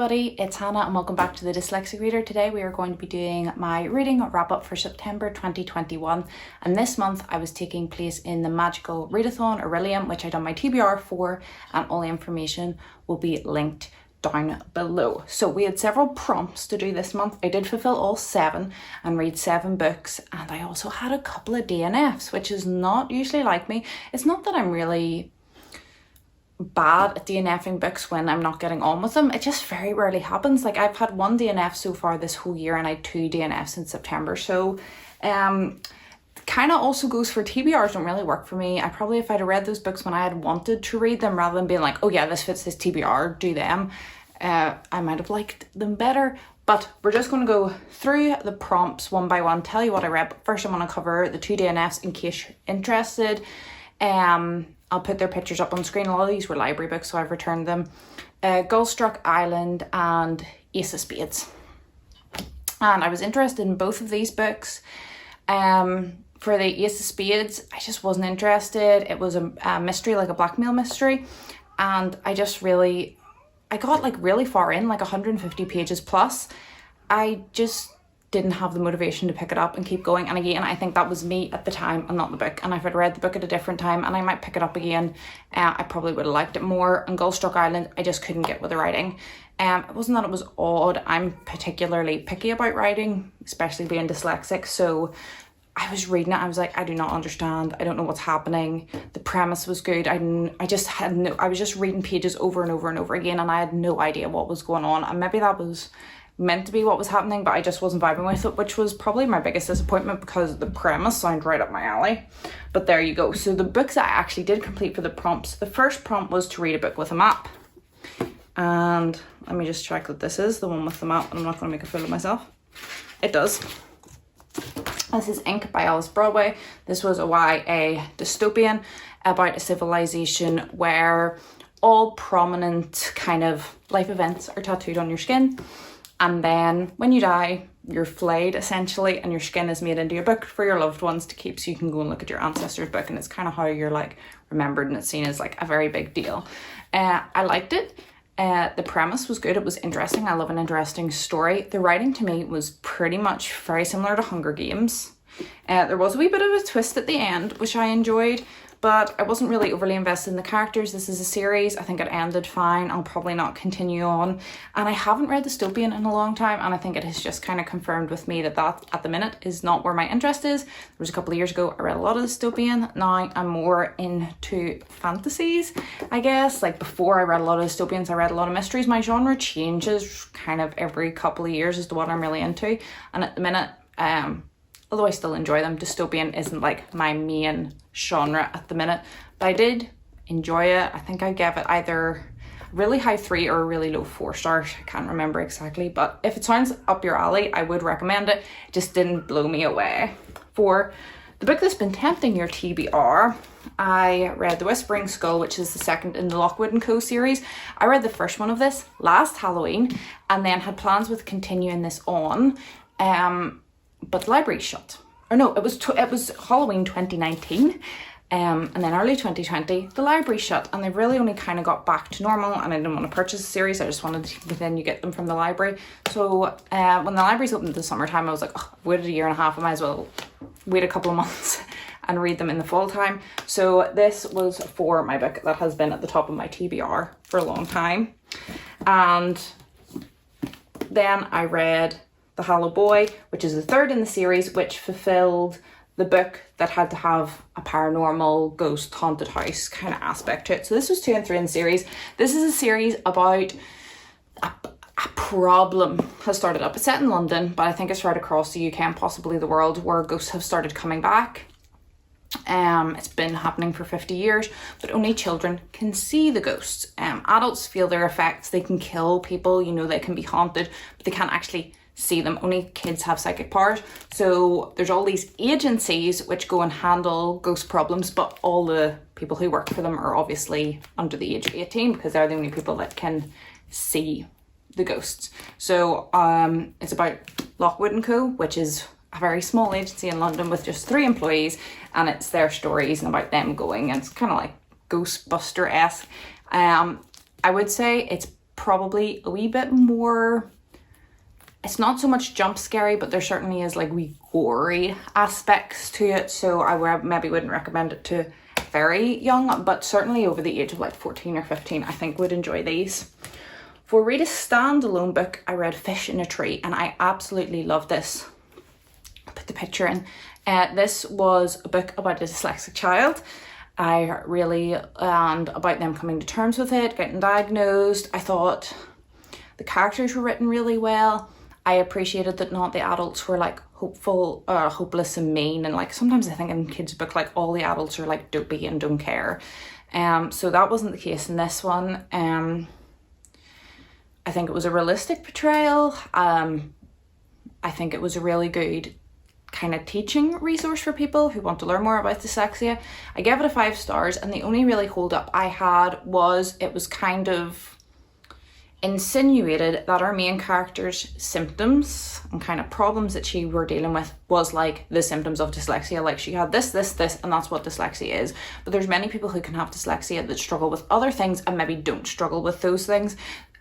everybody, it's Hannah and welcome back to the Dyslexic Reader. Today we are going to be doing my reading wrap up for September 2021, and this month I was taking place in the Magical Readathon Aurelium, which I done my TBR for, and all the information will be linked down below. So we had several prompts to do this month. I did fulfill all 7 and read 7 books, and I also had a couple of DNFs, which is not usually like me. It's not that I'm really bad at DNFing books when I'm not getting on with them. It just very rarely happens. Like, I've had 1 DNF so far this whole year, and I had 2 DNFs in September. So kind of also goes for TBRs. Don't really work for me. I probably, if I'd read those books when I had wanted to read them rather than being like, oh yeah, this fits this TBR, do them, I might have liked them better. But we're just going to go through the prompts one by one, tell you what I read. But first I'm going to cover the 2 DNFs in case you're interested. I'll put their pictures up on screen. A lot of these were library books, so I've returned them. Gullstruck Island and Ace of Spades. And I was interested in both of these books. For the Ace of Spades, I just wasn't interested. It was a mystery, like a blackmail mystery. And I got like really far in, like 150 pages plus. I just didn't have the motivation to pick it up and keep going. And again, I think that was me at the time and not the book. And if I'd read the book at a different time and I might pick it up again, I probably would have liked it more. And Gullstruck Island, I just couldn't get with the writing. It wasn't that it was odd. I'm particularly picky about writing, especially being dyslexic. So I was reading it, I was like, I do not understand. I don't know what's happening. The premise was good. I was just reading pages over and over and over again, and I had no idea what was going on. And maybe that was meant to be what was happening, but I just wasn't vibing with it, which was probably my biggest disappointment because the premise sounded right up my alley. But there you go. So the books that I actually did complete for the prompts, the first prompt was to read a book with a map. And let me just check that this is the one with the map. I'm not going to make a fool of myself. It does. This is Ink by Alice Broadway. This was a YA dystopian about a civilization where all prominent kind of life events are tattooed on your skin. And then when you die, you're flayed essentially, and your skin is made into a book for your loved ones to keep, so you can go and look at your ancestors' book, and it's kind of how you're like remembered, and it's seen as like a very big deal. I liked it. The premise was good. It was interesting. I love an interesting story. The writing to me was pretty much very similar to Hunger Games. There was a wee bit of a twist at the end, which I enjoyed, but I wasn't really overly invested in the characters. This is a series. I think it ended fine. I'll probably not continue on. And I haven't read dystopian in a long time, and I think it has just kind of confirmed with me that at the minute is not where my interest is. There was a couple of years ago I read a lot of dystopian. Now I'm more into fantasies, I guess. Like before I read a lot of dystopians, I read a lot of mysteries. My genre changes kind of every couple of years as to what I'm really into. And at the minute, although I still enjoy them, dystopian isn't like my main genre at the minute, but I did enjoy it. I think I gave it either a really high 3 or a really low 4 stars. I can't remember exactly, but if it sounds up your alley, I would recommend it. It just didn't blow me away. For the book that's been tempting your TBR, I read The Whispering Skull, which is the second in the Lockwood & Co series. I read the first one of this last Halloween and then had plans with continuing this on, but the library's shut. Or no, it was Halloween 2019, and then early 2020, the library shut, and they really only kind of got back to normal, and I didn't want to purchase a series. I just wanted to, then you get them from the library. So when the libraries opened in the summertime, I was like, oh, I've waited a year and a half, I might as well wait a couple of months and read them in the fall time. So this was for my book that has been at the top of my TBR for a long time. And then I read The Hollow Boy, which is the third in the series, which fulfilled the book that had to have a paranormal ghost haunted house kind of aspect to it. So this was 2 and 3 in the series. This is a series about a problem has started up. It's set in London, but I think it's right across the UK and possibly the world, where ghosts have started coming back. It's been happening for 50 years, but only children can see the ghosts. Adults feel their effects. They can kill people, you know, they can be haunted, but they can't actually see them. Only kids have psychic powers. So there's all these agencies which go and handle ghost problems, but all the people who work for them are obviously under the age of 18 because they're the only people that can see the ghosts. So it's about Lockwood & Co, which is a very small agency in London with just 3 employees, and it's their stories and about them going, and it's kind of like Ghostbuster-esque. I would say it's probably a wee bit more, it's not so much jump scary, but there certainly is like wee gory aspects to it. So I maybe wouldn't recommend it to very young, but certainly over the age of like 14 or 15, I think would enjoy these. For read a standalone book, I read Fish in a Tree, and I absolutely love this. I'll put the picture in. This was a book about a dyslexic child. I really, and about them coming to terms with it, getting diagnosed. I thought the characters were written really well. I appreciated that not the adults were like hopeful, hopeless and mean, and like sometimes I think in kids' book like all the adults are like dopey and don't care. So that wasn't the case in this one. I think it was a realistic portrayal. I think it was a really good kind of teaching resource for people who want to learn more about dyslexia. I gave it a 5 stars, and the only really hold up I had was it was kind of insinuated that our main character's symptoms and kind of problems that she were dealing with was like the symptoms of dyslexia. Like she had this, and that's what dyslexia is. But there's many people who can have dyslexia that struggle with other things and maybe don't struggle with those things.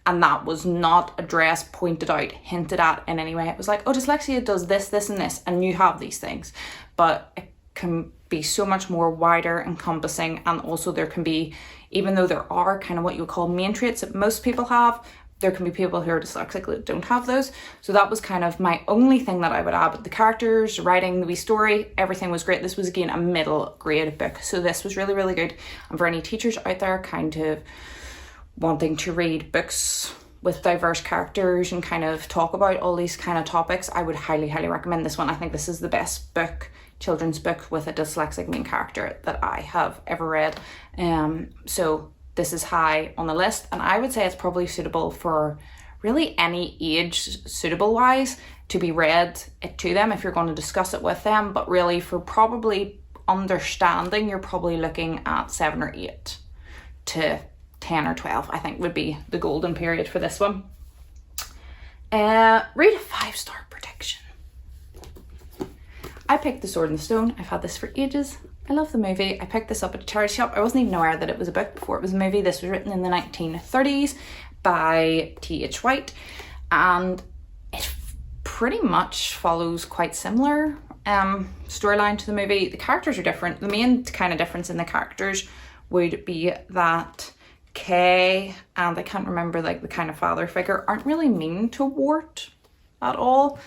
And that was not addressed, pointed out, hinted at in any way. It was like, oh, dyslexia does this, this, and this, and you have these things. But it can be so much more wider encompassing, and also there can be, even though there are kind of what you would call main traits that most people have, there can be people who are dyslexic that don't have those. So that was kind of my only thing that I would add. But the characters, writing, the wee story, everything was great. This was again a middle grade book. So this was really, really good. And for any teachers out there kind of wanting to read books with diverse characters and kind of talk about all these kind of topics, I would highly, highly recommend this one. I think this is the best book, children's book with a dyslexic main character that I have ever read. So this is high on the list, and I would say it's probably suitable for really any age, suitable wise, to be read to them if you're going to discuss it with them. But really for probably understanding, you're probably looking at 7 or 8 to 10 or 12, I think would be the golden period for this one. Rate a 5-star prediction. I picked The Sword and the Stone. I've had this for ages. I love the movie. I picked this up at a charity shop. I wasn't even aware that it was a book before it was a movie. This was written in the 1930s by T.H. White, and it pretty much follows quite similar storyline to the movie. The characters are different. The main kind of difference in the characters would be that Kay and I can't remember like the kind of father figure aren't really mean to Wart at all.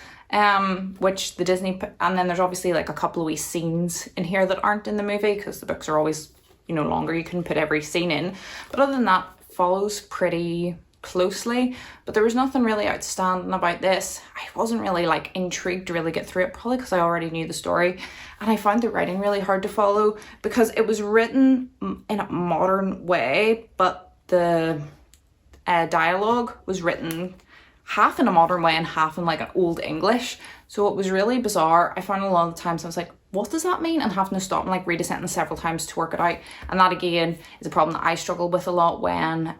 Which the Disney, and then there's obviously like a couple of wee scenes in here that aren't in the movie because the books are always, you know, longer. You can put every scene in, but other than that, follows pretty closely. But there was nothing really outstanding about this. I wasn't really like intrigued to really get through it, probably because I already knew the story, and I found the writing really hard to follow because it was written in a modern way, but the dialogue was written half in a modern way and half in like an old English. So it was really bizarre. I found a lot of the times I was like, what does that mean? And having to stop and like read a sentence several times to work it out. And that again is a problem that I struggle with a lot when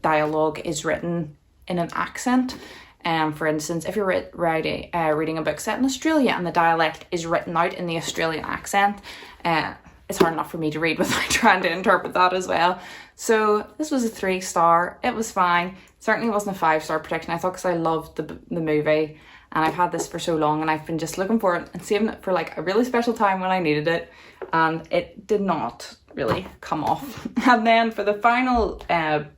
dialogue is written in an accent. For instance, if you're reading a book set in Australia and the dialect is written out in the Australian accent, it's hard enough for me to read without trying to interpret that as well. So this was a 3-star. It was fine. Certainly wasn't a 5-star prediction. I thought because I loved the movie and I've had this for so long and I've been just looking for it and saving it for like a really special time when I needed it, and it did not really come off. And then for the final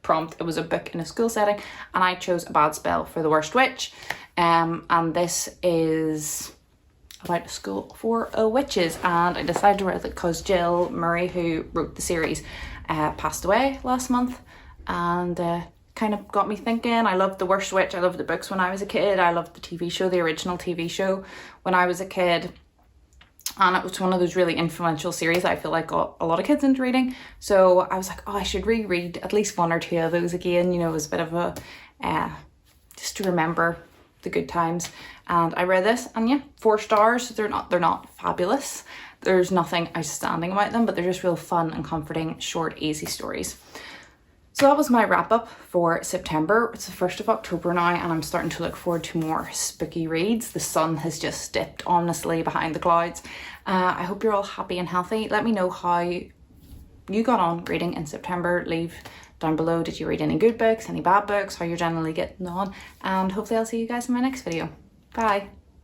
prompt, it was a book in a school setting, and I chose A Bad Spell for the Worst Witch. And this is about a school for witches, and I decided to read it because Jill Murray, who wrote the series, passed away last month, and kind of got me thinking. I loved The Worst Witch. I loved the books when I was a kid. I loved the TV show, the original TV show, when I was a kid. And it was one of those really influential series I feel like got a lot of kids into reading. So I was like, oh, I should reread at least 1 or 2 of those again. You know, it was a bit of a, just to remember the good times. And I read this, and yeah, 4 stars. They're not fabulous. There's nothing outstanding about them, but they're just real fun and comforting, short, easy stories. So that was my wrap up for September. It's the 1st of October now, and I'm starting to look forward to more spooky reads. The sun has just dipped ominously behind the clouds. I hope you're all happy and healthy. Let me know how you got on reading in September. Leave down below, did you read any good books, any bad books, how you're generally getting on, and hopefully I'll see you guys in my next video. Bye.